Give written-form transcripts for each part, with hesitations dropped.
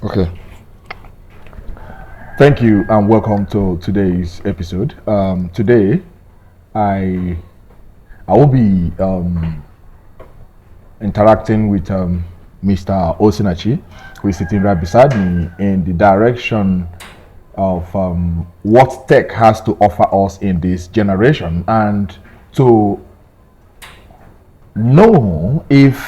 Okay. Thank you and welcome to today's episode. Today, I I will be interacting with Mr. Osinachi, who is sitting right beside me, in the direction of what tech has to offer us in this generation, and to know if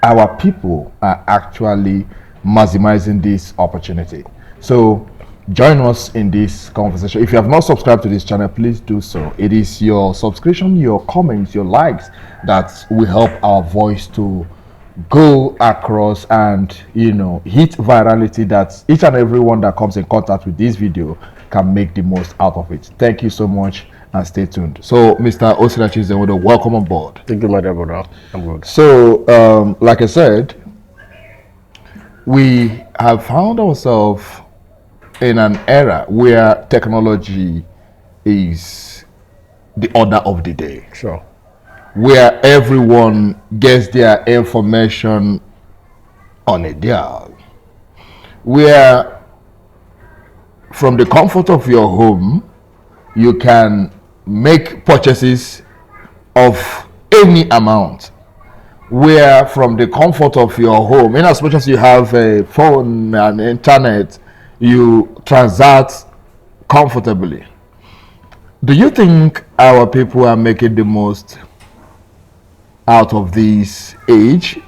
our people are actually maximizing this opportunity. So join us in this conversation. If you have not subscribed to this channel, please do so. It is your subscription, your comments, your likes that will help our voice to go across and hit virality, that each and everyone that comes in contact with this video can make the most out of it. Thank you so much and stay tuned. So Mr. Osinachi Zenwodo, welcome on board. Thank you, my dear brother. I'm good. So like I said, we have found ourselves in an era where technology is the order of the day, Sure. where everyone gets their information on a dial, where from the comfort of your home you can make purchases of any amount, where from the comfort of your home, in as much as you have a phone and internet, you transact comfortably. Do you think our people are making the most out of this age?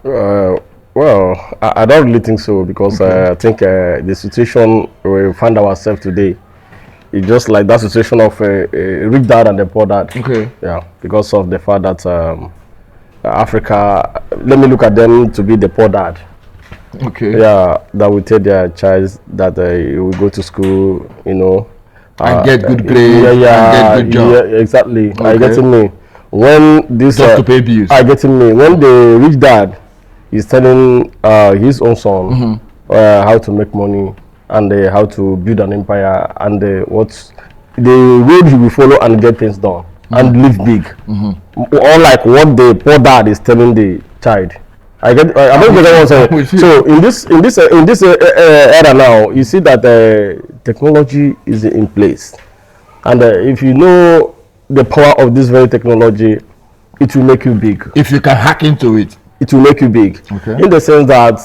Well, I don't really think so, because I think the situation we find ourselves today is just like that situation of a rich dad and a poor dad. Okay. Yeah, because of the fact that Africa, let me look at them to be the poor dad. Okay. Yeah, that will tell their child that he will go to school, And get good grades, yeah, and get good job. yeah, exactly. Are you Okay. getting me? When this Just to pay bills. are you getting me? When the rich dad is telling his own son how to make money and how to build an empire, and what the road he will follow and get things done and live big, unlike what the poor dad is telling the child. I don't get what I'm saying. So in this era now, you see that technology is in place, and if you know the power of this very technology, it will make you big. If you can hack into it. It will make you big. Okay. In the sense that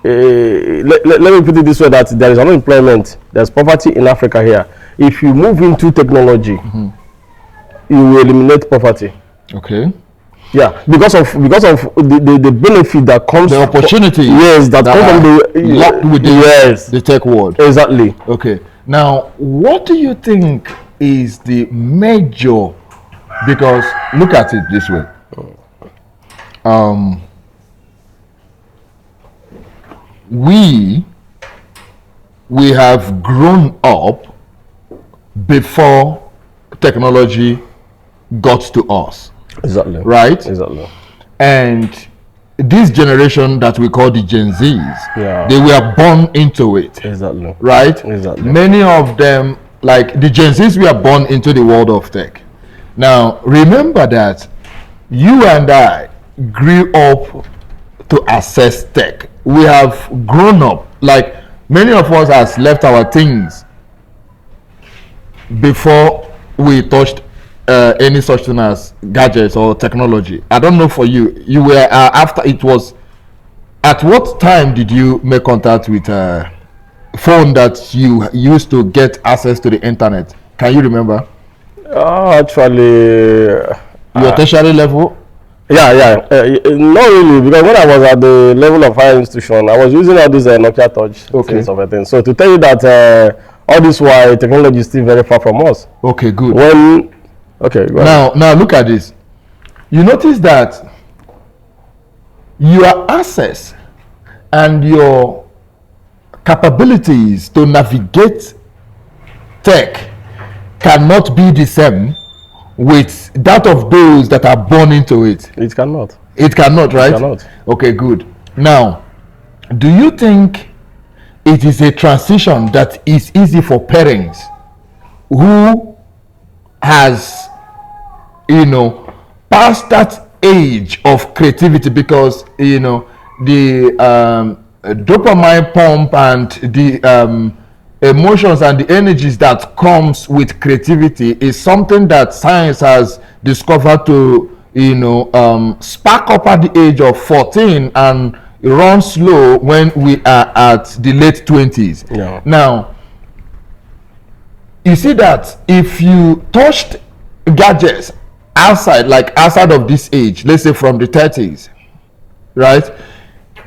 let me put it this way: that there is unemployment, there's poverty in Africa here. If you move into technology, you will eliminate poverty. Okay. Yeah, because of the benefit that comes, The opportunity. yes, that comes from the locked within yes, the tech world. exactly. Okay. Now, what do you think is the major? Because look at it this way. We have grown up before technology got to us, Exactly. right? Exactly. And this generation that we call the Gen Zs, Yeah. they were born into it, Exactly. right? Exactly. Many of them, like the Gen Zs, were born into the world of tech. Now, remember that you and I grew up to access tech. We have grown up, like many of us has left our things before we touched any such thing as gadgets or technology. I don't know for you. You were after it was. At what time did you make contact with a phone that you used to get access to the internet? Can you remember? Actually, Your tertiary level? not really, because when I was at the level of higher institution, I was using all these Nokia Touch things of a thing. So to tell you that all this while technology is still very far from us. Okay, good. When okay, go ahead. Now look at this. You notice that your access and your capabilities to navigate tech cannot be the same with that of those that are born into it. It cannot. It cannot, right? It cannot. Okay, good. Now, do you think it is a transition that is easy for parents who has, past that age of creativity? Because, dopamine pump and the emotions and the energies that comes with creativity is something that science has discovered to spark up at the age of 14 and run slow when we are at the late 20s. Yeah. Now, you see that if you touched gadgets outside of this age, let's say from the 30s, right,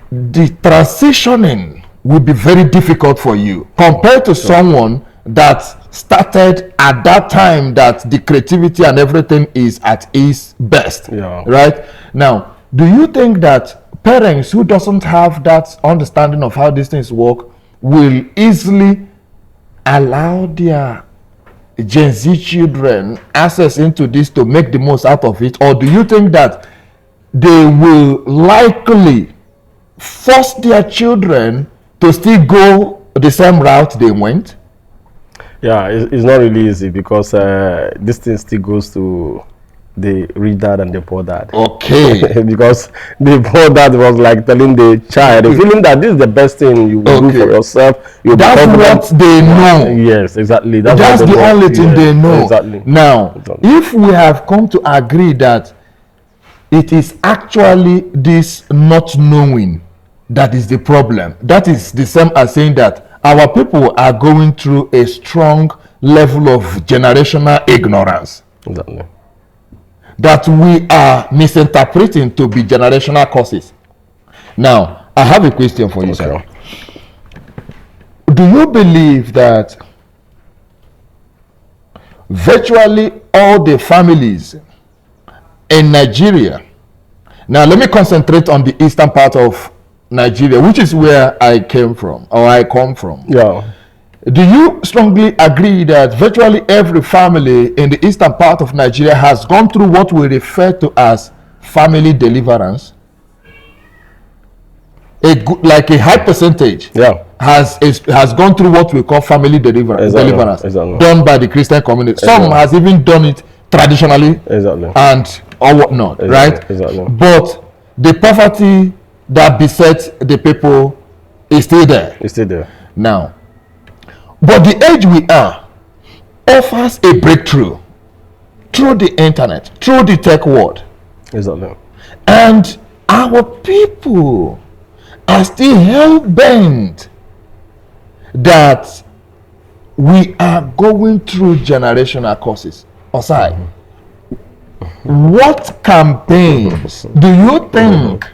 the transitioning will be very difficult for you compared to someone that started at that time that the creativity and everything is at its best. Yeah. Right now, do you think that parents who doesn't have that understanding of how these things work will easily allow their Gen Z children access into this to make the most out of it, or do you think that they will likely force their children to still go the same route they went? Yeah, it's not really easy because this thing still goes to the rich dad and the poor dad. Okay. Because the poor dad was like telling the child, feeling that this is the best thing you will do for yourself. That's what they know. Yes, exactly. That's the only thing they know. Exactly. Now, if we have come to agree that it is actually this not knowing that is the problem, that is the same as saying that our people are going through a strong level of generational ignorance. Exactly. That we are misinterpreting to be generational causes. Now, I have a question for you, sir. Do you believe that virtually all the families in Nigeria, now let me concentrate on the eastern part of Nigeria, which is where I came from, or I come from. Yeah. Do you strongly agree that virtually every family in the eastern part of Nigeria has gone through what we refer to as family deliverance? Like a high percentage has gone through what we call family deliverance done by the Christian community. Some has even done it traditionally and or whatnot, right? Exactly. But the poverty that besets the people is still there. It's still there. Now, but the age we are offers a breakthrough through the internet, through the tech world. Exactly. And our people are still hell-bent that we are going through generational causes. Aside, what campaigns do you think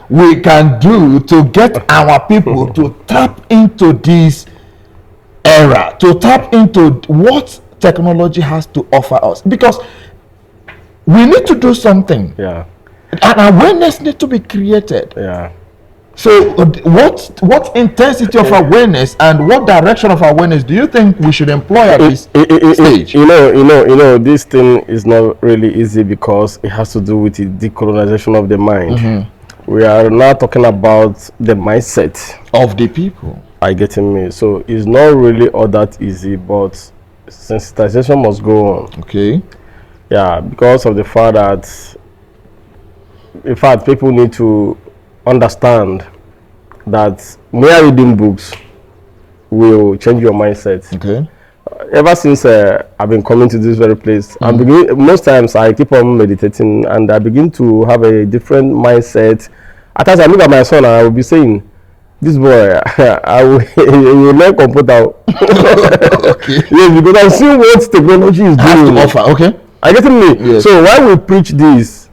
we can do to get our people to tap into this era, to tap into what technology has to offer us? Because we need to do something. Yeah. And awareness needs to be created. Yeah. So what intensity of awareness and what direction of awareness do you think we should employ at this stage? You know, this thing is not really easy because it has to do with the decolonization of the mind. We are now talking about the mindset of the people. Are you getting me? So it's not really all that easy, but sensitization must go on. Okay. Yeah, because of the fact that, in fact, people need to understand that mere reading books will change your mindset. Okay. Ever since I've been coming to this very place, most times I keep on meditating and I begin to have a different mindset. At times I look at my son and I will be saying, this boy, he will learn computer. Okay. Yes, because I'm seeing what technology is doing. To offer. Okay. Are you getting me? Yes. So while we preach this,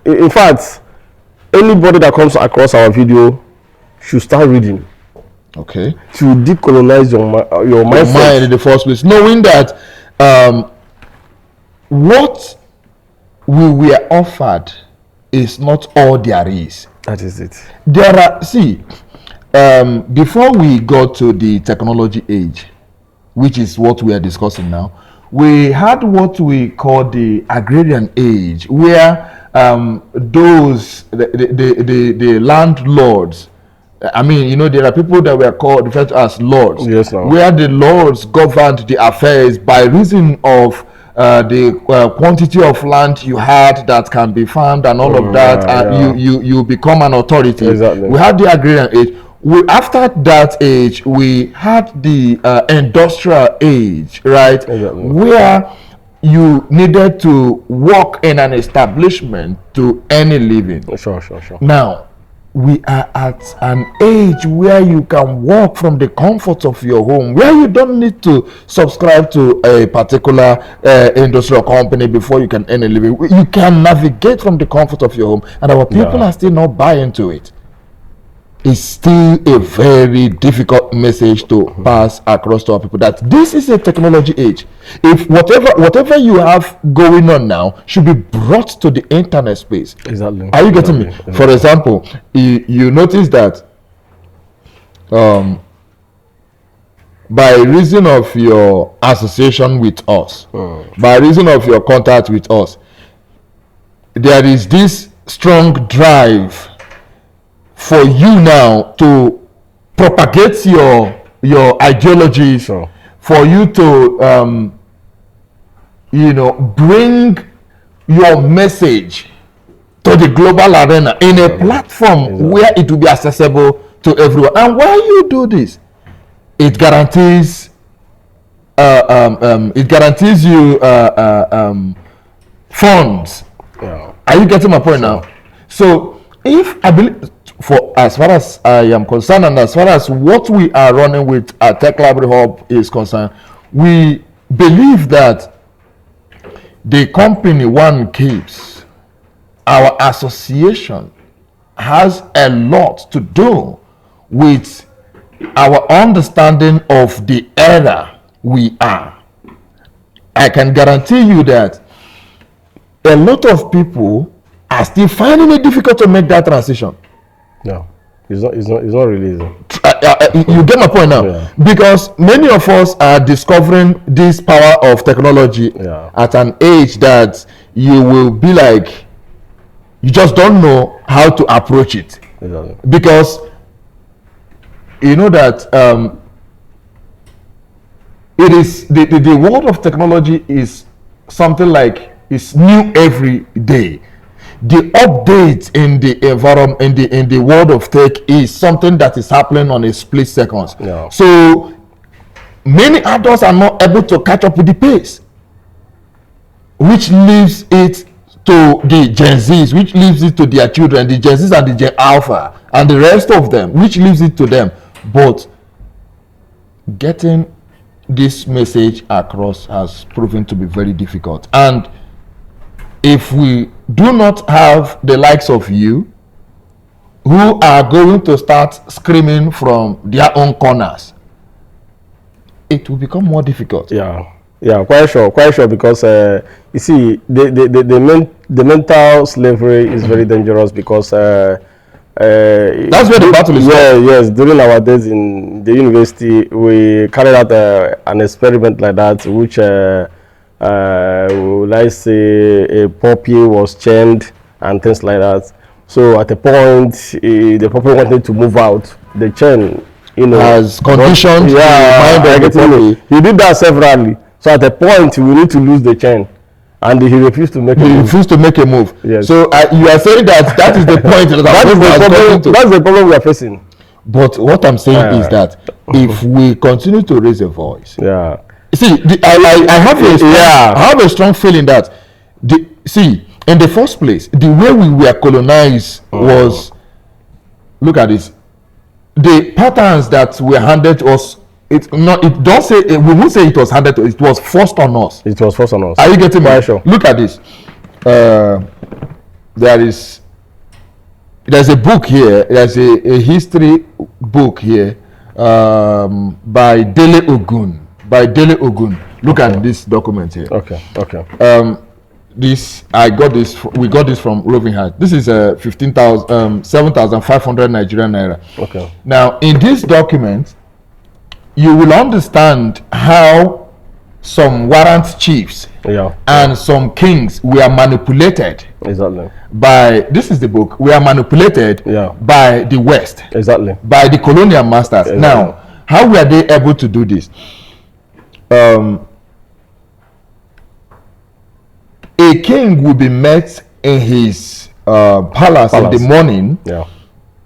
in fact, anybody that comes across our video should start reading. Okay. To decolonize your mindset. Mind in the first place, knowing that what we were offered is not all there is. That is it. There are, before we got to the technology age, which is what we are discussing now, we had what we call the agrarian age, where the landlords, I mean, there are people that were referred to as lords. Yes, no. Where the lords governed the affairs by reason of the quantity of land you had that can be farmed and all of that, and you become an authority. Exactly. We had the agrarian age. After that age, we had the industrial age, right? Exactly. Where you needed to work in an establishment to earn a living. Sure. Now, we are at an age where you can work from the comfort of your home, where you don't need to subscribe to a particular industrial company before you can earn a living. You can navigate from the comfort of your home, and our people are still not buying to it. It's still a very difficult message to pass across to our people that this is a technology age. If whatever you have going on now should be brought to the internet space. Exactly. Are you getting me? Exactly. For example, you notice that by reason of your association with us, by reason of your contact with us, there is this strong drive for you now to propagate your ideologies, for you to bring your message to the global arena in a platform where it will be accessible to everyone. And why you do this, it guarantees you funds. Are you getting my point now? So if I believe, for as far as I am concerned, and as far as what we are running with our Tech Library Hub is concerned, we believe that the company one keeps, our association, has a lot to do with our understanding of the era we are. I can guarantee you that a lot of people are still finding it difficult to make that transition. No, it's not really easy. You get my point now, because many of us are discovering this power of technology at an age that you will be like, you just don't know how to approach it. Exactly. Because you know that it is the world of technology is something like, it's new every day. The update in the environment, in the world of tech, is something that is happening on a split seconds. So many adults are not able to catch up with the pace, which leaves it to the Gen Zs, which leaves it to their children, the Gen Zs and the Gen Alpha and the rest of them, which leaves it to them. But getting this message across has proven to be very difficult. And if we do not have the likes of you, who are going to start screaming from their own corners, it will become more difficult. Quite sure, because you see, the mental slavery is very dangerous, because that's where the battle is. Yes, during our days in the university, we carried out an experiment like that, which let's say a puppy was chained and things like that. So at a point, the puppy wanted to move out. The chain, has conditioned the mind of the puppy. He did that severally. So at a point, we need to lose the chain, and he refused to make a move. He refused to make a move. Yes. So you are saying that is the point that's the problem we are facing. But what I'm saying is that if we continue to raise a voice, see, I have a strong feeling that in the first place, the way we were colonized was, look at this, the patterns that were handed to us. We won't say it was handed to us, it was forced on us. It was forced on us. Are you getting me? Sure. Look at this. There's a book here. There's a history book here by Dele Ogun. Look at this document here. Okay. We got this from Roving Heart. This is 7,500 Nigerian naira. Okay. Now, in this document, you will understand how some warrant chiefs and some kings were manipulated. Exactly. By, this is the book, we are manipulated by the West. Exactly. By the colonial masters. Exactly. Now, how were they able to do this? a king will be met in his palace in the morning Yeah.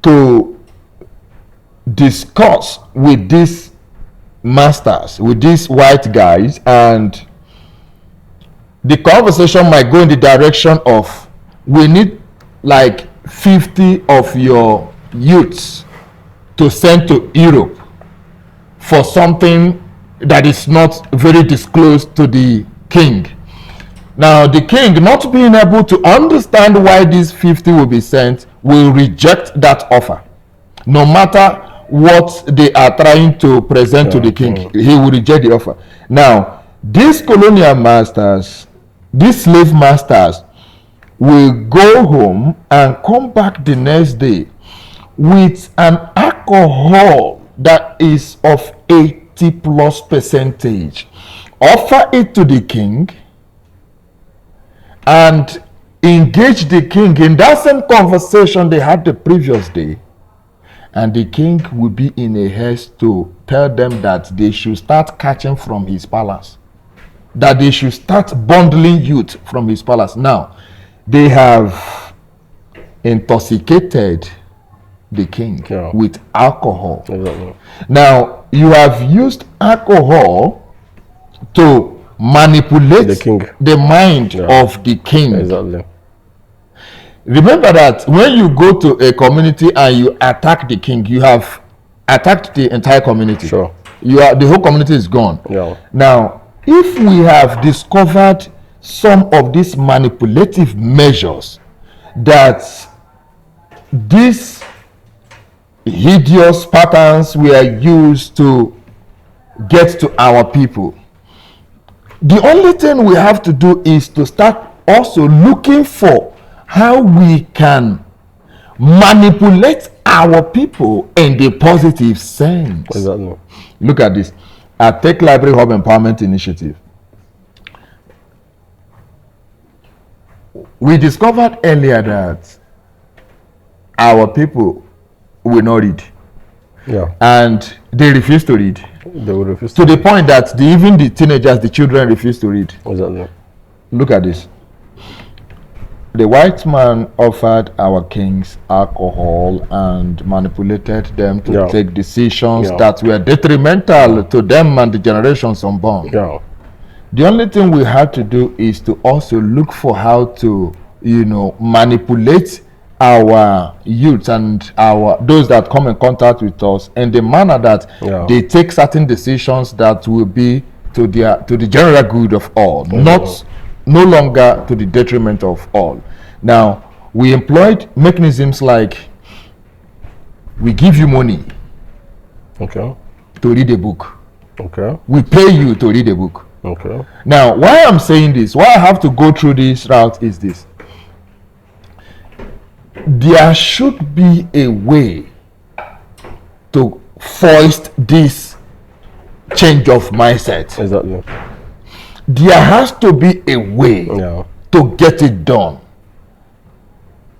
to discuss with these masters, with these white guys, and the conversation might go in the direction of, we need like 50 of your youths to send to Europe for something that is not very disclosed to the king. Now, the king, not being able to understand why these 50 will be sent, will reject that offer. No matter what they are trying to present to the king, he will reject the offer. Now, these colonial masters, these slave masters, will go home and come back the next day with an alcohol that is of 80+%, offer it to the king, and engage the king in that same conversation they had the previous day. And the king will be in a haste to tell them that they should start catching from his palace, that they should start bundling youth from his palace. Now, they have intoxicated the king with alcohol. Exactly. Now, you have used alcohol to manipulate the mind of the king. Exactly. Remember that when you go to a community and you attack the king, you have attacked the entire community. Sure. The whole community is gone. Yeah. Now, if we have discovered some of these manipulative measures that these hideous patterns were used to get to our people, the only thing we have to do is to start also looking for how we can manipulate our people in the positive sense. Exactly. Look at this. At Tech Library Hub Empowerment Initiative, we discovered earlier that our people will not read. Yeah. And they refuse to read. They will refuse to the point that even the teenagers, the children, refuse to read. Exactly. Look at this. The white man offered our kings alcohol and manipulated them to take decisions that were detrimental to them and the generations unborn. Yeah. The only thing we have to do is to also look for how to, manipulate our youth and those that come in contact with us in the manner that they take certain decisions that will be to the general good of all, no longer to the detriment of all. Now, we employed mechanisms like, we give you money to read a book. We pay you to read a book. Now, why I'm saying this, why I have to go through this route is this. There should be a way to foist this change of mindset. Exactly. There has to be a way to get it done.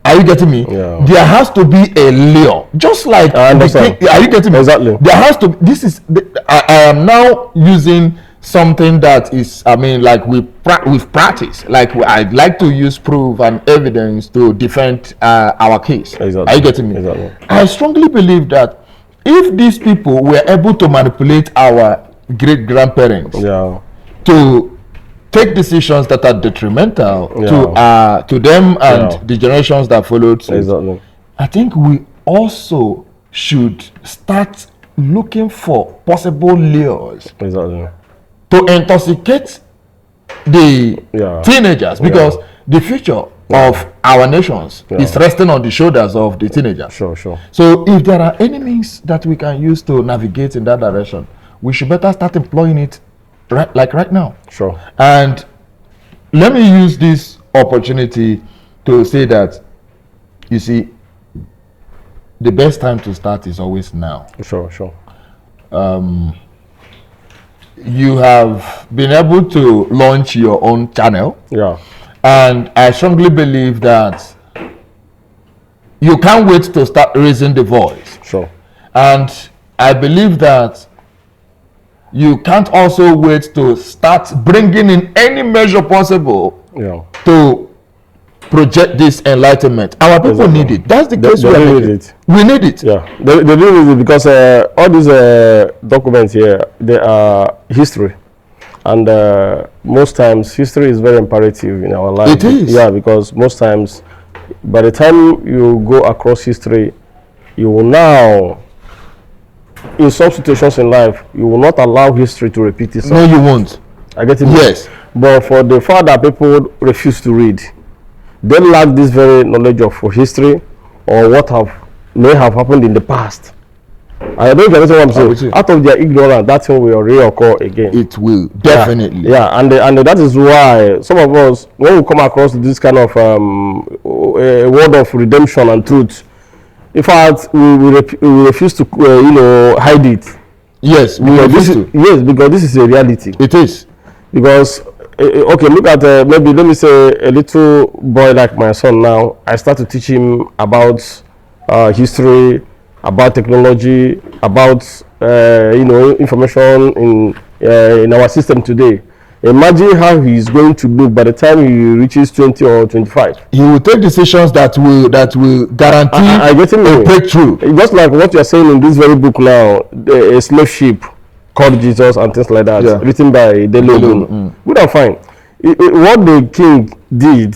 Are you getting me? Yeah. There has to be a lure. Just like are you getting me? Exactly. There has to. I am now using something that is, like with practice. Like I'd like to use proof and evidence to defend our case. Exactly. Are you getting me? Exactly. I strongly believe that if these people were able to manipulate our great grandparents to take decisions that are detrimental to them and the generations that followed suit, exactly. I think we also should start looking for possible lures Exactly. to intoxicate the teenagers, because the future of our nations is resting on the shoulders of the teenagers. Sure. So if there are any means that we can use to navigate in that direction, we should better start employing it right now. Sure. And let me use this opportunity to say that, you see, the best time to start is always now. Sure. You have been able to launch your own channel. Yeah. And I strongly believe that you can't wait to start raising the voice. Sure. And I believe that you can't also wait to start bringing in any measure possible to project this enlightenment. Our people need it. That's the case. They We are need making. it. We need it. Yeah, they do need it because all these documents here, they are history. And most times, history is very imperative in our life. It is. Yeah, because most times, by the time you go across history, you will now, in some situations in life, you will not allow history to repeat itself. No, you won't. I get it. Yes. But for the fact that people refuse to read, they lack this very knowledge of history or what may have happened in the past. I don't get what I'm saying. Out of their ignorance, that thing will reoccur again. It will definitely. Yeah, and that is why some of us, when we come across this kind of a word of redemption and truth, in fact, we refuse to hide it. Yes, yes, because this is a reality. It is. Because okay, look at maybe let me say a little boy like my son now. I start to teach him about history, about technology, about information in our system today. Imagine how he is going to look by the time he reaches 20 or 25. He will take decisions that will guarantee I get him a breakthrough. Just like what you are saying in this very book now, a slave ship called Jesus and things like that, written by Dele. Good and fine. What the king did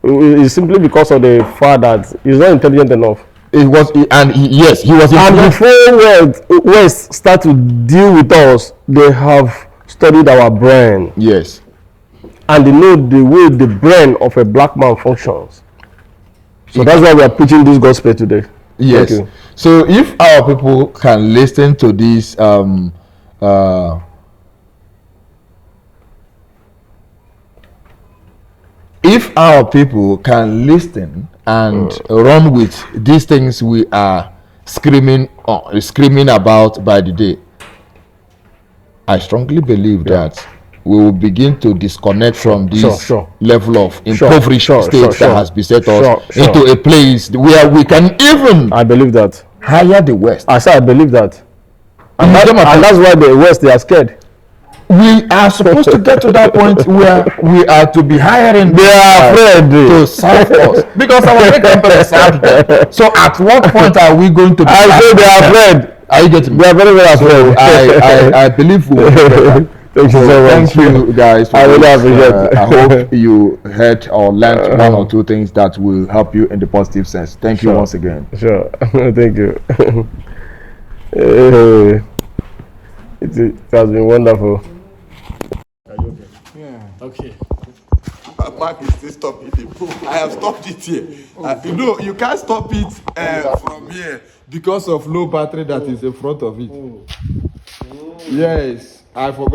is simply because of the fact that he's not intelligent enough. It was, yes, he was. And before West start to deal with us, they have studied our brain. Yes. And they know the way the brain of a black man functions. So that's why we are preaching this gospel today. Yes. So if our people can listen to this, if our people can listen and run with these things we are screaming about by the day, I strongly believe that we will begin to disconnect from this level of impoverished state that has beset us into a place where we can even, I believe that, hire the West. I say I believe that. And that's why the West, they are scared. We are supposed to get to that point where we are to be hiring. They are afraid to serve us because our big company served them. So at what point are we going to be? I say they are afraid. Are you getting me? They are very, very afraid. I believe we will get that. Thank you so much. Thank you guys. I really appreciate it. I hope you heard or learned one or two things that will help you in the positive sense. Thank you once again. Sure. Thank you. It has been wonderful. Are you okay? Yeah. Okay. Mark is still stopping it. I have stopped it here. You can't stop it from here because of low battery that is in front of it. Yes, I forgot.